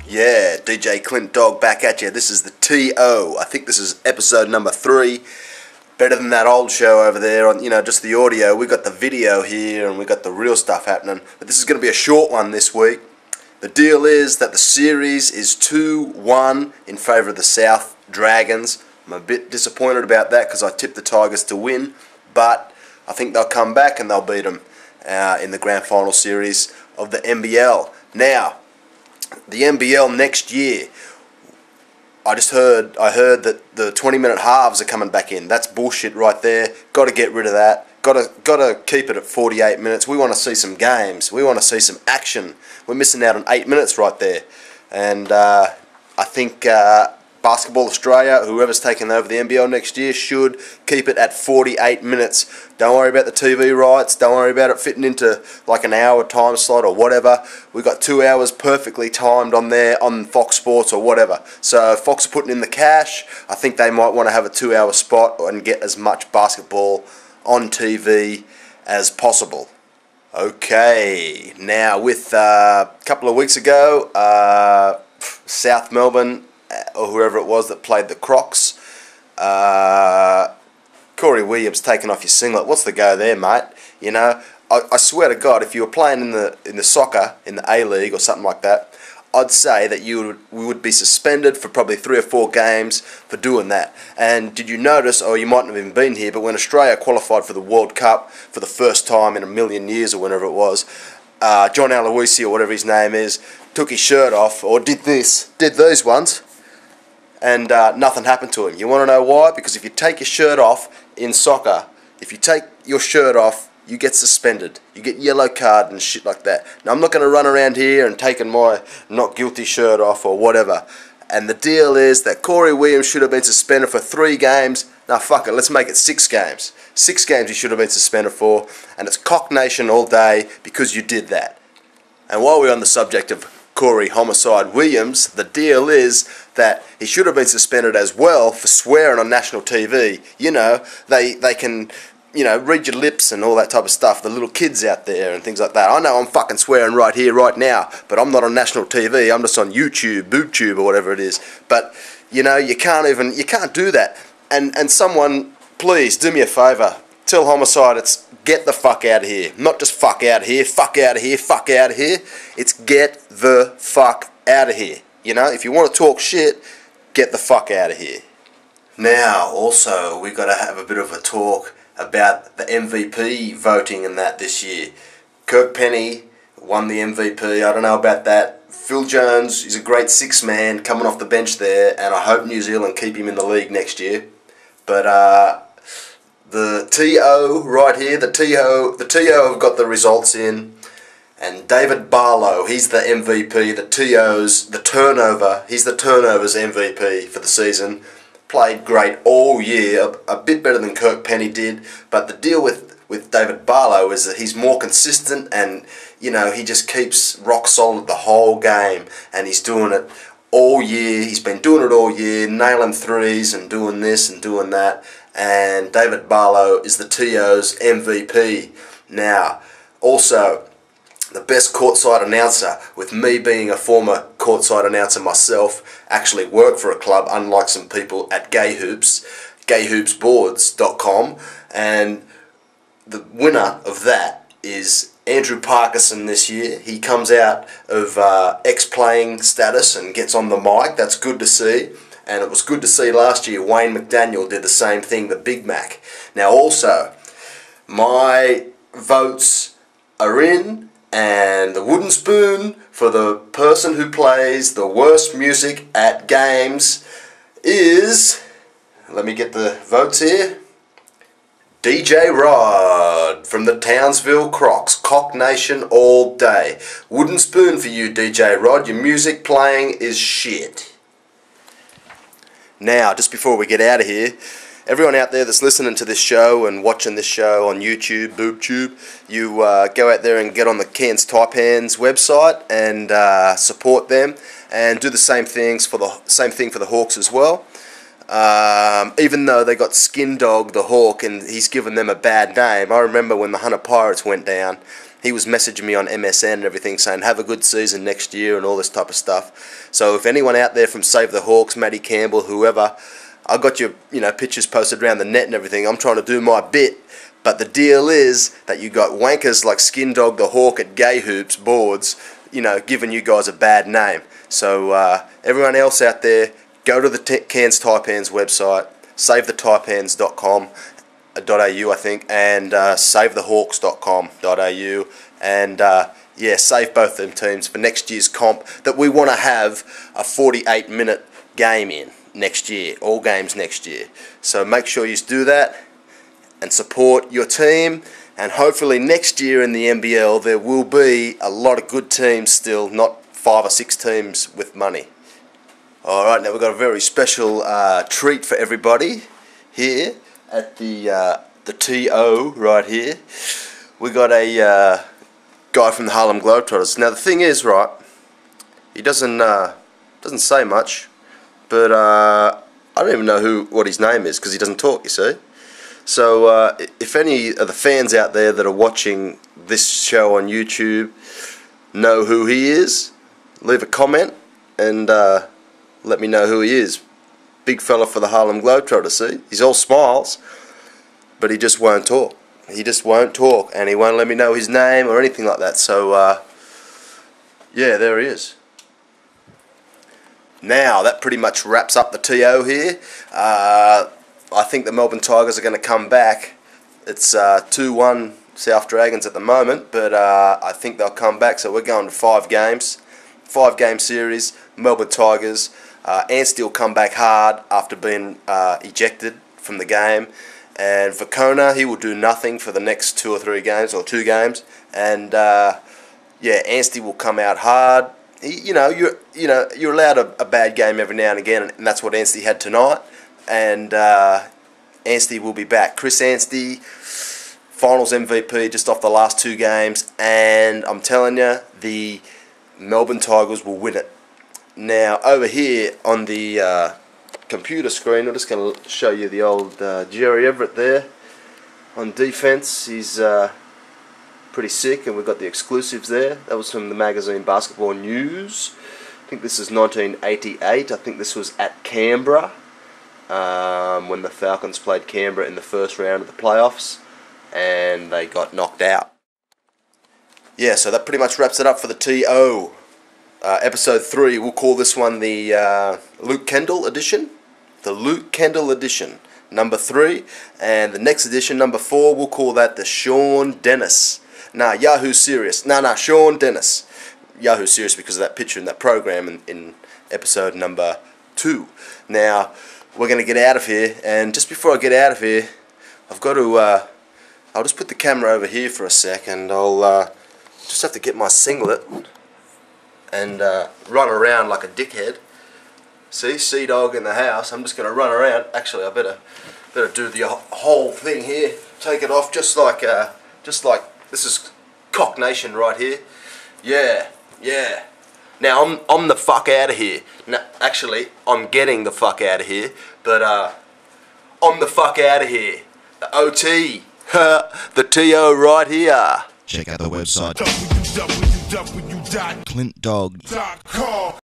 Yeah, DJ Clint Dogg back at you. This is the TO. I think this is episode number 3. Better than that old show over there on, just the audio. We got the video here and we got the real stuff happening. But this is going to be a short one this week. The deal is that the series is 2-1 in favour of the South Dragons. I'm a bit disappointed about that because I tipped the Tigers to win. But I think they'll come back and they'll beat them in the grand final series of the NBL. Now, the NBL next year, I heard that the 20-minute halves are coming back in. That's bullshit right there. Got to get rid of that. Got to keep it at 48 minutes. We want to see some games. We want to see some action. We're missing out on 8 minutes right there. And I think Basketball Australia, whoever's taking over the NBL next year, should keep it at 48 minutes. Don't worry about the TV rights. Don't worry about it fitting into like an hour time slot or whatever. We've got 2 hours perfectly timed on there on Fox Sports or whatever. So if Fox are putting in the cash, I think they might want to have a 2-hour spot and get as much basketball on TV as possible. Okay, now with a couple of weeks ago, South Melbourne, or whoever it was that played the Crocs, Corey Williams taking off your singlet. What's the go there, mate? I swear to God, if you were playing in the soccer, in the A-League or something like that, I'd say that we would be suspended for probably 3 or 4 games for doing that. And did you notice, or you mightn't have even been here, but when Australia qualified for the World Cup for the first time in a million years or whenever it was, John Aloisi or whatever his name is, took his shirt off, or did these ones, and nothing happened to him. You want to know why? Because if you take your shirt off in soccer, if you take your shirt off, you get suspended. You get yellow card and shit like that. Now, I'm not going to run around here and taking my not guilty shirt off or whatever. And the deal is that Corey Williams should have been suspended for 3 games. Now, fuck it, let's make it 6 games. 6 games he should have been suspended for. And it's Cock Nation all day because you did that. And while we're on the subject of Corey Homicide Williams, the deal is that he should have been suspended as well for swearing on national TV. They can read your lips and all that type of stuff, the little kids out there and things like that. I know I'm fucking swearing right here, right now, but I'm not on national TV. I'm just on YouTube, BoobTube or whatever it is. But, you can't do that. And someone, please, do me a favour. Tell Homicide it's get the fuck out of here. Not just fuck out of here, fuck out of here, fuck out of here. It's get the fuck out of here. If you want to talk shit, get the fuck out of here. Now, also, we've got to have a bit of a talk about the MVP voting and that this year. Kirk Penny won the MVP. I don't know about that. Phil Jones is a great 6th man coming off the bench there, and I hope New Zealand keep him in the league next year. But the TO right here, the TO have got the results in, and David Barlow, he's the MVP. He's the turnovers MVP for the season. Played great all year, a bit better than Kirk Penny did, but the deal with David Barlow is that he's more consistent and, he just keeps rock solid the whole game, and he's doing it all year. He's been doing it all year, nailing threes and doing this and doing that, and David Barlow is the TO's MVP. Now, also, the best courtside announcer, with me being a former courtside announcer myself, actually work for a club, unlike some people at Gay Hoops, gayhoopsboards.com, and the winner of that is Andrew Parkinson this year. He comes out of ex-playing status and gets on the mic. That's good to see, and it was good to see last year Wayne McDaniel did the same thing, the Big Mac. Now also, my votes are in, and the wooden spoon for the person who plays the worst music at games is, let me get the votes here, DJ Rod from the Townsville Crocs. Cock Nation all day. Wooden spoon for you, DJ Rod. Your music playing is shit. Now, just before we get out of here, everyone out there that's listening to this show and watching this show on YouTube, BoobTube, you go out there and get on the Cairns Taipans website and support them, and do the same thing for the Hawks as well. Even though they got Skin Dog the Hawk and he's given them a bad name. I remember when the Hunter Pirates went down, he was messaging me on MSN and everything saying have a good season next year and all this type of stuff. So if anyone out there from Save the Hawks, Matty Campbell, whoever, I got your pictures posted around the net and everything. I'm trying to do my bit, but the deal is that you got wankers like Skin Dog the Hawk at Gay Hoops boards, giving you guys a bad name. So everyone else out there, go to the Cairns Taipans website, savethetaipans.com.au I think, and savethehawks.com.au, and yeah, save both them teams for next year's comp that we want to have a 48-minute game in next year, all games next year. So make sure you do that and support your team, and hopefully next year in the NBL there will be a lot of good teams still, not 5 or 6 teams with money. Alright, now we've got a very special treat for everybody here at the TO right here. We got a guy from the Harlem Globetrotters. Now the thing is, right, he doesn't say much, but I don't even know what his name is because he doesn't talk, you see. So if any of the fans out there that are watching this show on YouTube know who he is, leave a comment and let me know who he is. Big fella for the Harlem Globetrotters, see? He's all smiles, but he just won't talk. He just won't talk, and he won't let me know his name or anything like that. So yeah, there he is. Now, that pretty much wraps up the TO here. I think the Melbourne Tigers are going to come back. It's 2-1 South Dragons at the moment, but I think they'll come back. So we're going to 5 games. 5-game series, Melbourne Tigers. Anstey will come back hard after being ejected from the game. And for Kona, he will do nothing for the next 2 or 3 games, or 2 games. And yeah, Anstey will come out hard. You're allowed a bad game every now and again, and that's what Anstey had tonight. And Anstey will be back. Chris Anstey, finals MVP just off the last 2 games, and I'm telling you, the Melbourne Tigers will win it. Now, over here on the computer screen, I'm just going to show you the old Jerry Everett there on defense. He's pretty sick, and we've got the exclusives there. That was from the magazine Basketball News. I think this is 1988. I think this was at Canberra, when the Falcons played Canberra in the first round of the playoffs, and they got knocked out. Yeah, so that pretty much wraps it up for the TO. Episode 3, we'll call this one the Luke Kendall edition. The Luke Kendall edition, number 3. And the next edition, number 4, we'll call that the Sean Dennis. Nah, Yahoo Serious. Nah, Sean Dennis. Yahoo Serious because of that picture in that program in episode number 2. Now, we're going to get out of here, and just before I get out of here, I've got to, I'll just put the camera over here for a sec, and I'll just have to get my singlet and run around like a dickhead. See, Sea-Dog in the house. I'm just going to run around. Actually, I better do the whole thing here. Take it off just like this is Cock Nation right here. Yeah. Now I'm the fuck out of here. No, actually, I'm getting the fuck out of here. But I'm the fuck out of here. The OT, the TO right here. Check out the website www.clintdogg.com.